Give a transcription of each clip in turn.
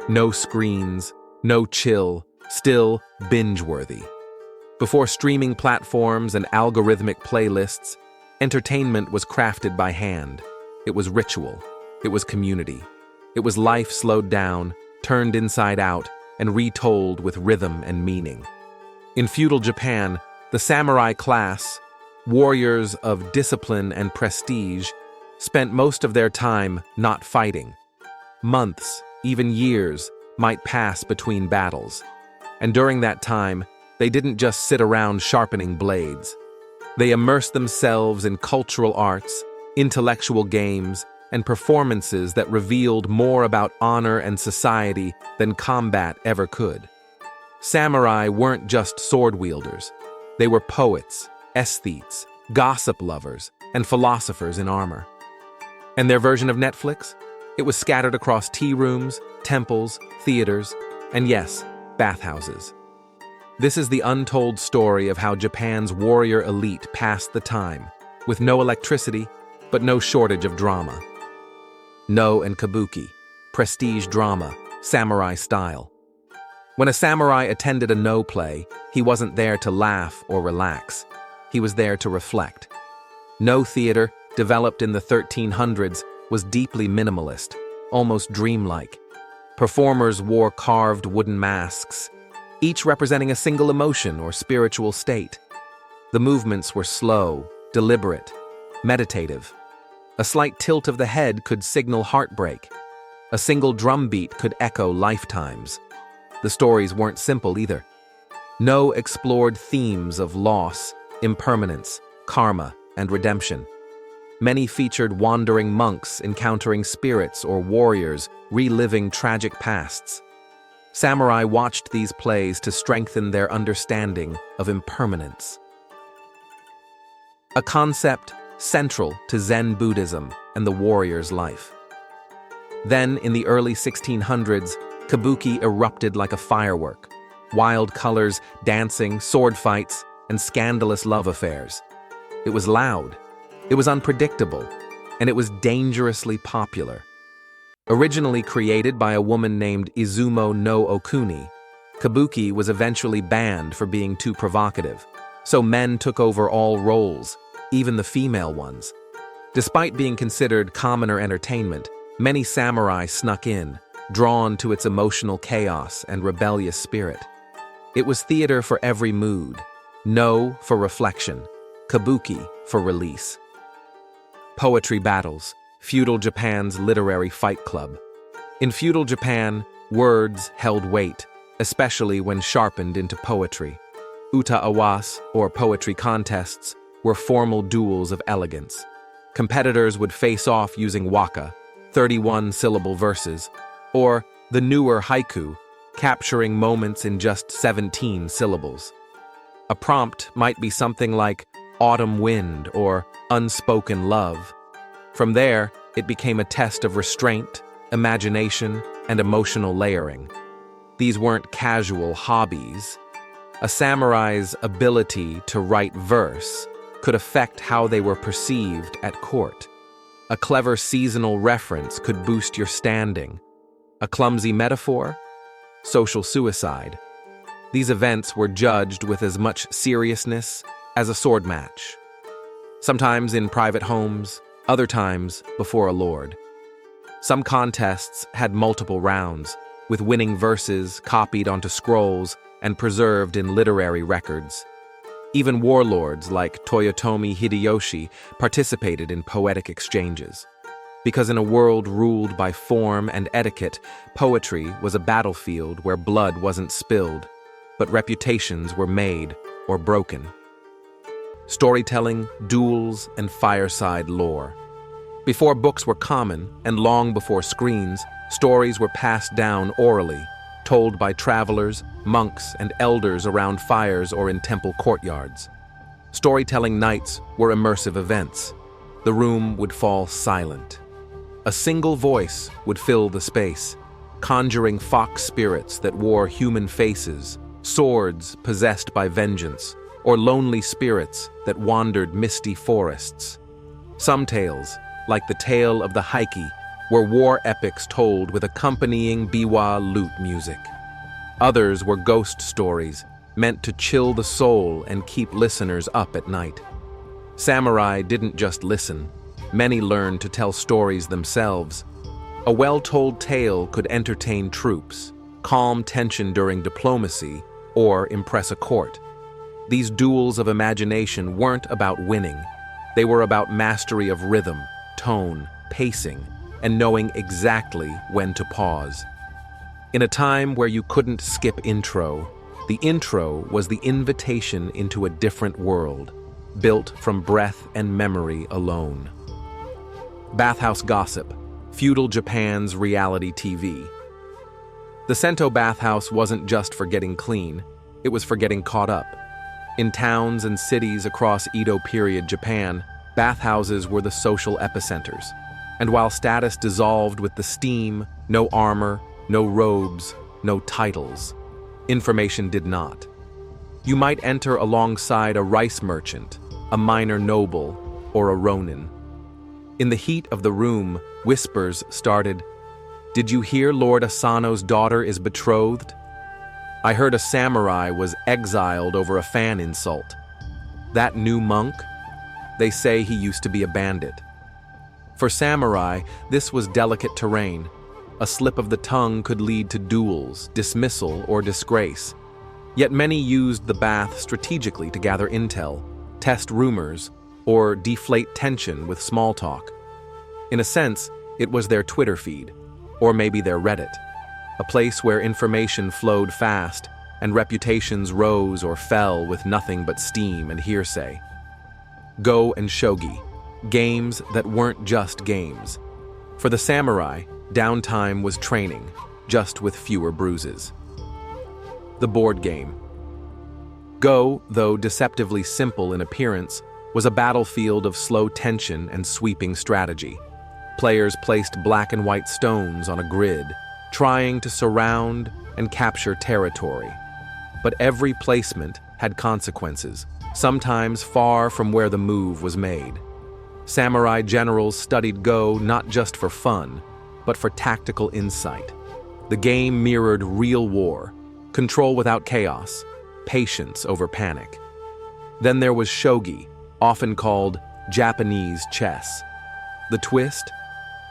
No screens, no chill, still binge-worthy. Before streaming platforms and algorithmic playlists, entertainment was crafted by hand. It was ritual. It was community. It was life slowed down, turned inside out, and retold with rhythm and meaning. In feudal Japan, the samurai class, warriors of discipline and prestige, spent most of their time not fighting. Months, even years, might pass between battles. And during that time, they didn't just sit around sharpening blades. They immersed themselves in cultural arts, intellectual games, and performances that revealed more about honor and society than combat ever could. Samurai weren't just sword wielders. They were poets, aesthetes, gossip lovers, and philosophers in armor. And their version of Netflix? It was scattered across tea rooms, temples, theaters, and yes, bathhouses. This is the untold story of how Japan's warrior elite passed the time, with no electricity, but no shortage of drama. Noh and Kabuki, prestige drama, samurai style. When a samurai attended a Noh play, he wasn't there to laugh or relax. He was there to reflect. Noh theater, developed in the 1300s, was deeply minimalist, almost dreamlike. Performers wore carved wooden masks, each representing a single emotion or spiritual state. The movements were slow, deliberate, meditative. A slight tilt of the head could signal heartbreak. A single drum beat could echo lifetimes. The stories weren't simple either. Noh explored themes of loss, impermanence, karma, and redemption. Many featured wandering monks encountering spirits or warriors reliving tragic pasts. Samurai watched these plays to strengthen their understanding of impermanence. A concept central to Zen Buddhism and the warrior's life. Then, in the early 1600s, Kabuki erupted like a firework. Wild colors, dancing, sword fights, and scandalous love affairs. It was loud, it was unpredictable, and it was dangerously popular. Originally created by a woman named Izumo no Okuni, Kabuki was eventually banned for being too provocative, so men took over all roles, even the female ones. Despite being considered commoner entertainment, many samurai snuck in, drawn to its emotional chaos and rebellious spirit. It was theater for every mood, Noh for reflection, Kabuki for release. Poetry battles, feudal Japan's literary fight club. In feudal Japan, words held weight, especially when sharpened into poetry. Uta awas, or poetry contests, were formal duels of elegance. Competitors would face off using waka, 31-syllable verses, or the newer haiku, capturing moments in just 17 syllables. A prompt might be something like autumn wind or unspoken love. From there, it became a test of restraint, imagination, and emotional layering. These weren't casual hobbies. A samurai's ability to write verse could affect how they were perceived at court. A clever seasonal reference could boost your standing. A clumsy metaphor? Social suicide. These events were judged with as much seriousness as a sword match. Sometimes in private homes, other times before a lord. Some contests had multiple rounds, with winning verses copied onto scrolls and preserved in literary records. Even warlords like Toyotomi Hideyoshi participated in poetic exchanges. Because in a world ruled by form and etiquette, poetry was a battlefield where blood wasn't spilled, but reputations were made or broken. Storytelling, duels, and fireside lore. Before books were common, and long before screens, stories were passed down orally, told by travelers, monks, and elders around fires or in temple courtyards. Storytelling nights were immersive events. The room would fall silent. A single voice would fill the space, conjuring fox spirits that wore human faces, swords possessed by vengeance, or lonely spirits that wandered misty forests. Some tales, like the tale of the Heike, were war epics told with accompanying biwa lute music. Others were ghost stories, meant to chill the soul and keep listeners up at night. Samurai didn't just listen. Many learned to tell stories themselves. A well-told tale could entertain troops, calm tension during diplomacy, or impress a court. These duels of imagination weren't about winning. They were about mastery of rhythm, tone, pacing, and knowing exactly when to pause. In a time where you couldn't skip intro, the intro was the invitation into a different world, built from breath and memory alone. Bathhouse Gossip, feudal Japan's reality TV. The Sento bathhouse wasn't just for getting clean, it was for getting caught up. In towns and cities across Edo period Japan, bathhouses were the social epicenters. And while status dissolved with the steam, no armor, no robes, no titles, information did not. You might enter alongside a rice merchant, a minor noble, or a ronin. In the heat of the room, whispers started. "Did you hear Lord Asano's daughter is betrothed? I heard a samurai was exiled over a fan insult. That new monk? They say he used to be a bandit." For samurai, this was delicate terrain. A slip of the tongue could lead to duels, dismissal, or disgrace. Yet many used the bath strategically to gather intel, test rumors, or deflate tension with small talk. In a sense, it was their Twitter feed, or maybe their Reddit, a place where information flowed fast and reputations rose or fell with nothing but steam and hearsay. Go and Shogi, games that weren't just games. For the samurai, downtime was training, just with fewer bruises. The board game. Go, though deceptively simple in appearance, was a battlefield of slow tension and sweeping strategy. Players placed black and white stones on a grid, trying to surround and capture territory. But every placement had consequences, sometimes far from where the move was made. Samurai generals studied Go not just for fun, but for tactical insight. The game mirrored real war, control without chaos, patience over panic. Then there was Shogi, often called Japanese chess. The twist?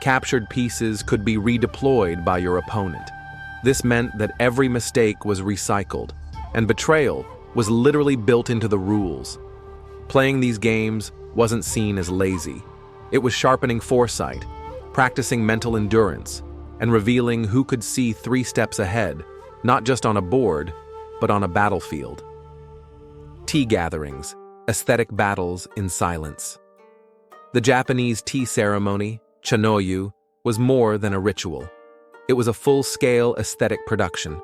Captured pieces could be redeployed by your opponent. This meant that every mistake was recycled, and betrayal was literally built into the rules. Playing these games wasn't seen as lazy. It was sharpening foresight, practicing mental endurance, and revealing who could see 3 steps ahead, not just on a board, but on a battlefield. Tea gatherings, aesthetic battles in silence. The Japanese tea ceremony, chanoyu, was more than a ritual. It was a full-scale aesthetic production.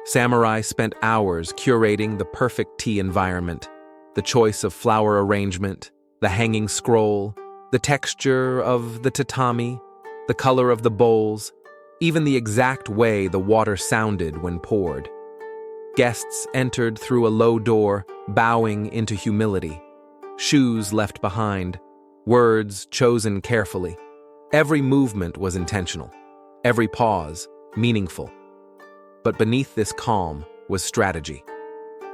Samurai spent hours curating the perfect tea environment, the choice of flower arrangement, the hanging scroll, the texture of the tatami, the color of the bowls, even the exact way the water sounded when poured. Guests entered through a low door, bowing into humility. Shoes left behind, words chosen carefully. Every movement was intentional, every pause meaningful. But beneath this calm was strategy.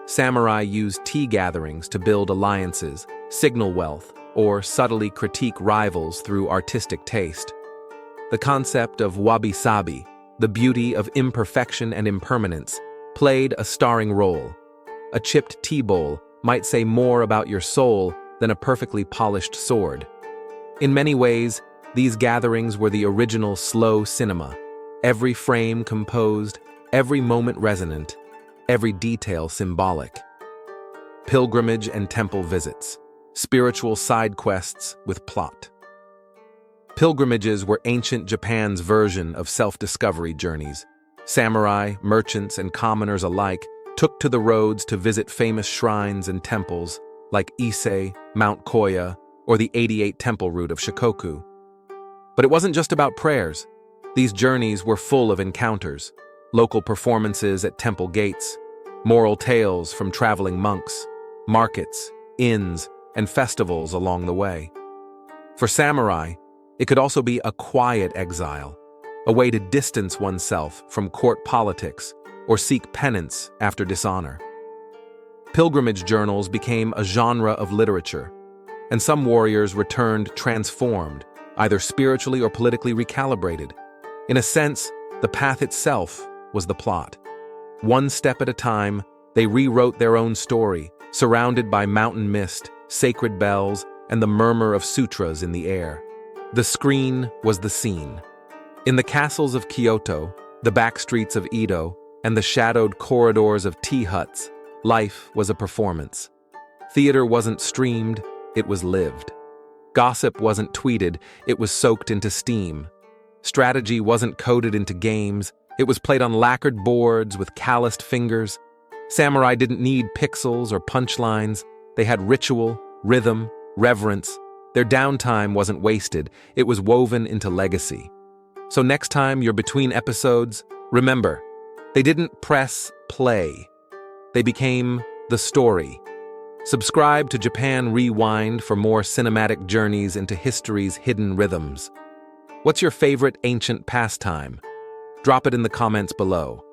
Samurai used tea gatherings to build alliances, signal wealth, or subtly critique rivals through artistic taste. The concept of wabi-sabi, the beauty of imperfection and impermanence, played a starring role. A chipped tea bowl might say more about your soul than a perfectly polished sword. In many ways, these gatherings were the original slow cinema, every frame composed, every moment resonant, every detail symbolic. Pilgrimage and temple visits, spiritual side quests with plot. Pilgrimages were ancient Japan's version of self-discovery journeys. Samurai, merchants, and commoners alike took to the roads to visit famous shrines and temples like Ise, Mount Koya, or the 88 Temple route of Shikoku. But it wasn't just about prayers. These journeys were full of encounters, local performances at temple gates, moral tales from traveling monks, markets, inns, and festivals along the way. For samurai, It could also be a quiet exile, a way to distance oneself from court politics or seek penance after dishonor. Pilgrimage journals became a genre of literature, and some warriors returned transformed, either spiritually or politically recalibrated. In a sense, the path itself was the plot. One step at a time, they rewrote their own story, surrounded by mountain mist, sacred bells, and the murmur of sutras in the air. The screen was the scene. In the castles of Kyoto, the back streets of Edo, and the shadowed corridors of tea huts, life was a performance. Theater wasn't streamed, it was lived. Gossip wasn't tweeted, it was soaked into steam. Strategy wasn't coded into games, it was played on lacquered boards with calloused fingers. Samurai didn't need pixels or punchlines, they had ritual, rhythm, reverence. Their downtime wasn't wasted, it was woven into legacy. So next time you're between episodes, remember, they didn't press play. They became the story. Subscribe to Japan Rewind for more cinematic journeys into history's hidden rhythms. What's your favorite ancient pastime? Drop it in the comments below.